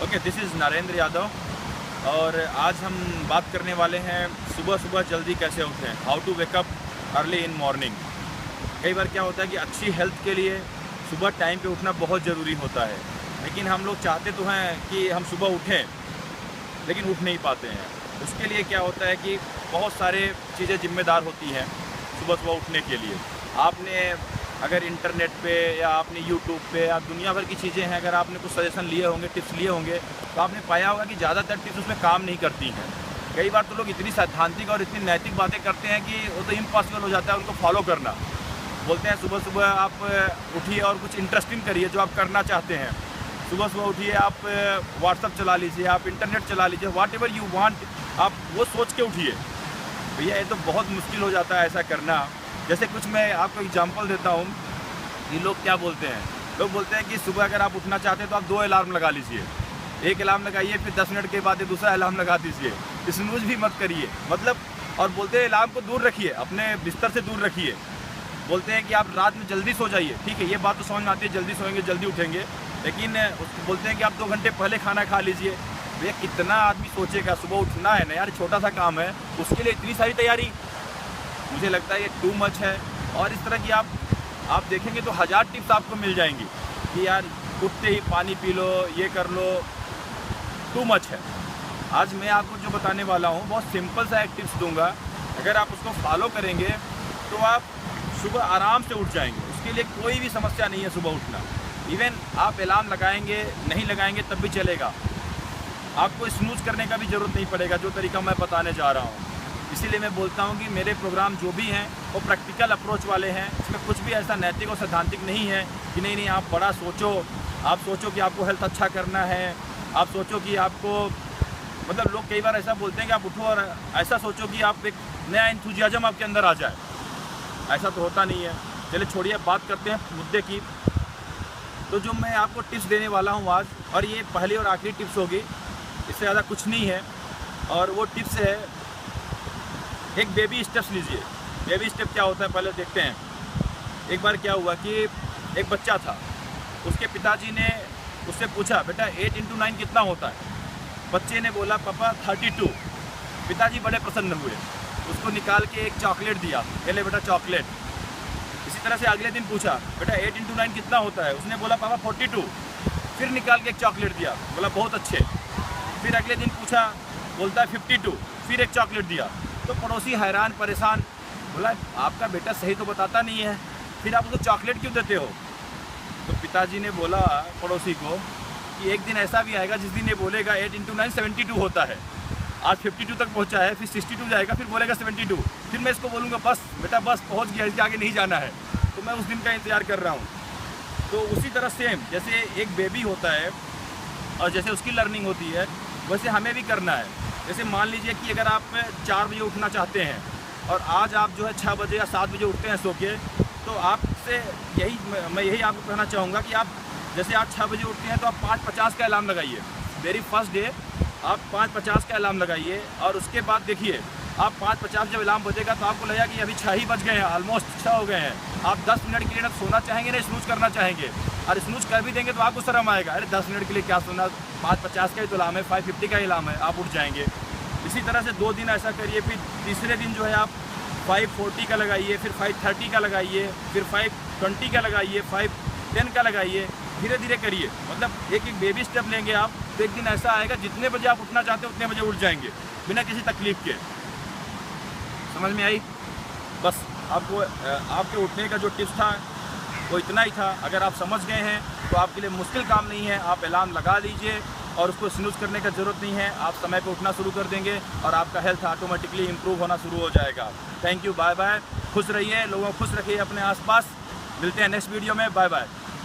Okay, this is Narendra Yadav और आज हम बात करने वाले हैं सुबह सुबह जल्दी कैसे उठें, how to wake up early in morning. कई बार क्या होता है कि अच्छी हेल्थ के लिए सुबह टाइम पे उठना बहुत ज़रूरी होता है, लेकिन हम लोग चाहते तो हैं कि हम सुबह उठें लेकिन उठ नहीं पाते हैं। उसके लिए क्या होता है कि बहुत सारे चीज़ें जिम्मेदार होती हैं सुबह सुबह उठने के लिए। आपने अगर इंटरनेट पे या आपने यूट्यूब पे या दुनिया भर की चीज़ें हैं, अगर आपने कुछ सजेशन लिए होंगे, टिप्स लिए होंगे, तो आपने पाया होगा कि ज़्यादातर टिप्स उसमें काम नहीं करती हैं। कई बार तो लोग इतनी सैद्धांतिक और इतनी नैतिक बातें करते हैं कि वो तो इम्पॉसिबल हो जाता है उनको फॉलो करना। बोलते हैं सुबह सुबह आप उठिए और कुछ इंटरेस्टिंग करिए जो आप करना चाहते हैं। सुबह सुबह उठिए, आप व्हाट्सअप चला लीजिए, आप इंटरनेट चला लीजिए, व्हाट एवर यू वांट, आप वो सोच के उठिए। भैया ये तो बहुत मुश्किल हो जाता है ऐसा करना। जैसे कुछ मैं आपको एग्जांपल देता हूँ कि लोग क्या बोलते हैं। लोग बोलते हैं कि सुबह अगर आप उठना चाहते हैं तो आप 2 अलार्म लगा लीजिए। एक अलार्म लगाइए, फिर 10 मिनट के बाद दूसरा अलार्म लगा दीजिए, स्नूज़ भी मत करिए। मतलब और बोलते हैं अलार्म को दूर रखिए, अपने बिस्तर से दूर रखिए। बोलते हैं कि आप रात में जल्दी सो जाइए। ठीक है, ये बात तो समझ में आती है, जल्दी सोएंगे जल्दी उठेंगे, लेकिन बोलते हैं कि आप 2 घंटे पहले खाना खा लीजिए। भैया कितना आदमी सोचेगा, सुबह उठना है ना यार, छोटा सा काम है, उसके लिए इतनी सारी तैयारी। मुझे लगता है ये टू मच है। और इस तरह की आप देखेंगे तो 1000 टिप्स आपको मिल जाएंगी कि यार उठते ही पानी पी लो, ये कर लो, टू मच है। आज मैं आपको जो बताने वाला हूँ बहुत सिंपल सा एक टिप्स दूंगा। अगर आप उसको फॉलो करेंगे तो आप सुबह आराम से उठ जाएंगे। उसके लिए कोई भी समस्या नहीं है सुबह उठना। इवन आप अलार्म लगाएंगे नहीं लगाएंगे तब भी चलेगा, आपको स्नूज़ करने का भी ज़रूरत नहीं पड़ेगा, जो तरीका मैं बताने जा रहा हूँ। इसीलिए मैं बोलता हूँ कि मेरे प्रोग्राम जो भी हैं वो प्रैक्टिकल अप्रोच वाले हैं। इसमें कुछ भी ऐसा नैतिक और सैद्धांतिक नहीं है कि नहीं आप बड़ा सोचो, आप सोचो कि आपको हेल्थ अच्छा करना है, आप सोचो कि आपको, मतलब लोग कई बार ऐसा बोलते हैं कि आप उठो और ऐसा सोचो कि आप एक नया एंथुजियाज्म आपके अंदर आ जाए। ऐसा तो होता नहीं है। चलिए छोड़िए, बात करते हैं मुद्दे की। तो जो मैं आपको टिप्स देने वाला हूँ आज, और ये पहली और आखिरी टिप्स होगी, इससे ज़्यादा कुछ नहीं है। और वो टिप्स है, एक बेबी स्टेप्स लीजिए। बेबी स्टेप क्या होता है पहले देखते हैं। एक बार क्या हुआ कि एक बच्चा था, उसके पिताजी ने उससे पूछा बेटा 8 × 9 कितना होता है। बच्चे ने बोला पापा 32। पिताजी बड़े प्रसन्न हुए, उसको निकाल के एक चॉकलेट दिया, पहले बेटा चॉकलेट। इसी तरह से अगले दिन पूछा बेटा 8 × 9 कितना होता है। उसने बोला पापा 42। फिर निकाल के एक चॉकलेट दिया, बोला बहुत अच्छे। फिर अगले दिन पूछा, बोलता है 52। फिर एक चॉकलेट दिया। तो पड़ोसी हैरान परेशान, बोला आपका बेटा सही तो बताता नहीं है, फिर आप उसको चॉकलेट क्यों देते हो। तो पिताजी ने बोला पड़ोसी को कि एक दिन ऐसा भी आएगा जिस दिन ये बोलेगा 8 × 9 72 होता है। आज 52 तक पहुंचा है, फिर 62 जाएगा, फिर बोलेगा 72। फिर मैं इसको बोलूँगा बस बेटा बस पहुँच गया, इसके आगे नहीं जाना है। तो मैं उस दिन का इंतज़ार कर रहा हूँ। तो उसी तरह सेम जैसे एक बेबी होता है और जैसे उसकी लर्निंग होती है, वैसे हमें भी करना है। जैसे मान लीजिए कि अगर आप 4 बजे उठना चाहते हैं और आज आप जो है 6 बजे या 7 बजे उठते हैं सो के, तो आपसे मैं यही आपको कहना चाहूँगा कि आप जैसे आज 6 बजे उठते हैं तो आप 5:50 का अलार्म लगाइए। वेरी फर्स्ट डे आप 5:50 का अलार्म लगाइए और उसके बाद देखिए आप 5:50 जब अलार्म बजेगा तो आपको लगेगा कि अभी 6 ही बज गए हैं, ऑलमोस्ट 6 हो गए हैं। आप 10 मिनट के लिए ना सोना चाहेंगे ना स्नूज़ करना चाहेंगे, और स्नूज़ कर भी देंगे तो आपको शर्म आएगा, अरे 10 मिनट के लिए क्या सोना, 5:50 का ही तो अलार्म है, 5:50 का ही अलार्म है, आप उठ जाएंगे। इसी तरह से 2 दिन ऐसा करिए। फिर तीसरे दिन जो है आप 5:40 का लगाइए, फिर 5:30 का लगाइए, फिर 5:20 का लगाइए, 5:10 का लगाइए। धीरे धीरे करिए, मतलब एक एक बेबी स्टेप लेंगे आप, तो एक दिन ऐसा आएगा जितने बजे आप उठना चाहते हैं उतने बजे उठ जाएंगे बिना किसी तकलीफ के। समझ में आई? बस आपको आपके उठने का जो टिप्स था वो इतना ही था। अगर आप समझ गए हैं तो आपके लिए मुश्किल काम नहीं है। आप अलार्म लगा लीजिए और उसको स्नूज़ करने का ज़रूरत नहीं है। आप समय पे उठना शुरू कर देंगे और आपका हेल्थ ऑटोमेटिकली इंप्रूव होना शुरू हो जाएगा। Thank you, bye bye. खुश रहिए, लोगों को खुश रखिए अपने आसपास। मिलते हैं नेक्स्ट वीडियो में, बाय बाय।